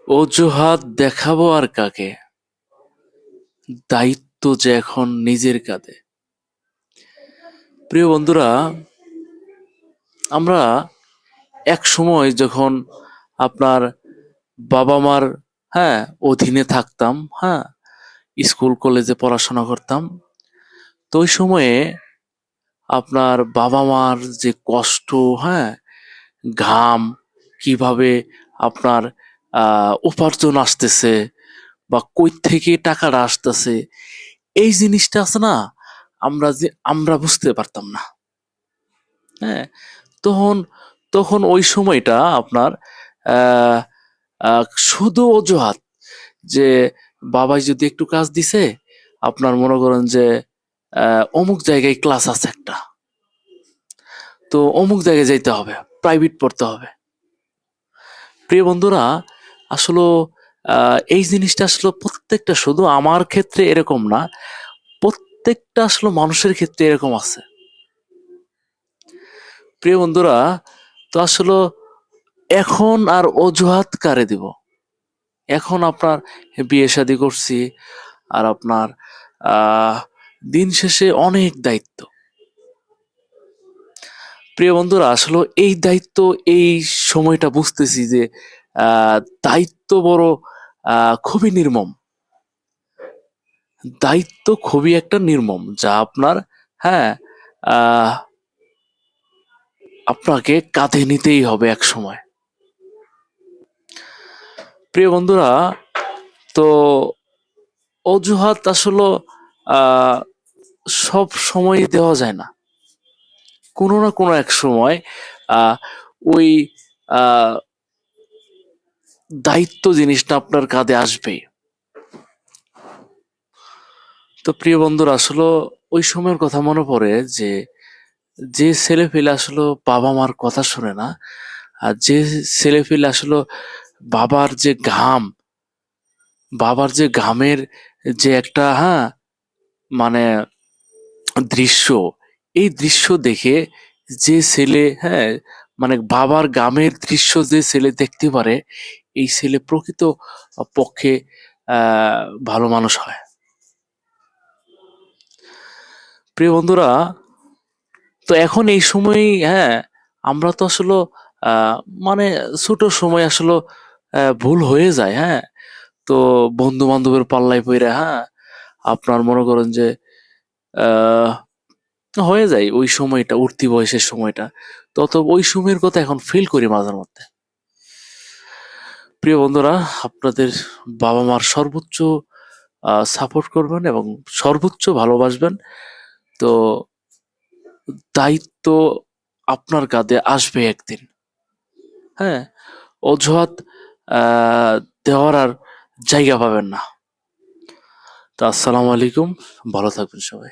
অজুহাত দেখাবো আর কাকে, দায়িত্ব যে এখন নিজের কাঁধে। প্রিয় বন্ধুরা, আমরা এক সময় যখন আপনার বাবা মার অধীনে থাকতাম, স্কুল কলেজে পড়াশোনা করতাম, তো ওই সময়ে আপনার বাবা মার যে কষ্ট, হ্যাঁ ঘাম, কিভাবে আপনার উপার্জন আসতেছে বা কই থেকে টাকাটা আসতেছে, এই জিনিসটা আছে না, আমরা বুঝতে পারতাম না। হ্যাঁ, তখন তখন ওই সময়টা আপনার আহ, শুধু অজুহাত যে বাবাই যদি একটু কাজ দিছে, আপনার মনে করেন যে অমুক জায়গায় ক্লাস আছে একটা, তো অমুক জায়গায় যাইতে হবে, প্রাইভেট পড়তে হবে। প্রিয় বন্ধুরা, আসলে এই জিনিসটা আসলে প্রত্যেকটা, শুধু আমার ক্ষেত্রে এরকম না, প্রত্যেকটা আসলে মানুষের ক্ষেত্রে এরকম আছে। প্রিয় বন্ধুরা, তো আসলে এখন আর অজুহাত কারে দিব? এখন আপনার বিয়ে শাদী করছি, আর আপনার আহ দিন শেষে অনেক দায়িত্ব। প্রিয় বন্ধুরা, আসলে এই দায়িত্ব, এই সময়টা বুঝতেছি যে আহ দায়িত্ব বড় খুবই নির্মম। দায়িত্ব খুবই একটা নির্মম, যা আপনার হ্যাঁ আহ আপনাকে কাঁধে নিতেই হবে এক সময়। প্রিয় বন্ধুরা, তো অজুহাত আসলে আহ সব সময় দেওয়া যায় না, কোনো না কোনো এক সময় আহ ওই আহ দায়িত্ব জিনিসটা আপনার কাঁধে আসবে। তো প্রিয় বন্ধুরা, আসলে ওই সময়ের কথা মনে পড়ে যে যে ছেলে পেলে আসলে বাবা মার কথা শুনে না, আর যে ছেলে পেলে আসলে বাবার যে ঘাম, বাবার যে ঘামের যে একটা মানে দৃশ্য, এই দৃশ্য দেখে যে ছেলে মানে বাবার ঘামের দৃশ্য যে ছেলে দেখতে পারে, এই ছেলে প্রকৃত পক্ষে ভালো মানুষ হয়। প্রিয় বন্ধুরা, তো এখন এই সময় আমরা তো আসলে আহ মানে ছোট সময় আসলে ভুল হয়ে যায়। তো বন্ধু বান্ধবের পাল্লায় পইরা আপনার মনে করেন যে আহ হয়ে যায় ওই সময়টা, উঠতি বয়সের সময়টা, তত ওই সময়ের কথা এখন ফিল করি মাঝে মধ্যে। প্রিয় বন্ধুরা, আপনাদের বাবা মার সর্বোচ্চ সাপোর্ট করবেন এবং সর্বোচ্চ ভালোবাসবেন। তো দায়িত্ব আপনার কাঁধে আসবে একদিন। হ্যাঁ, অজুহাত আহ দেওয়ার আর জায়গা পাবেন না। তো আসসালামু আলাইকুম, ভালো থাকবেন সবাই।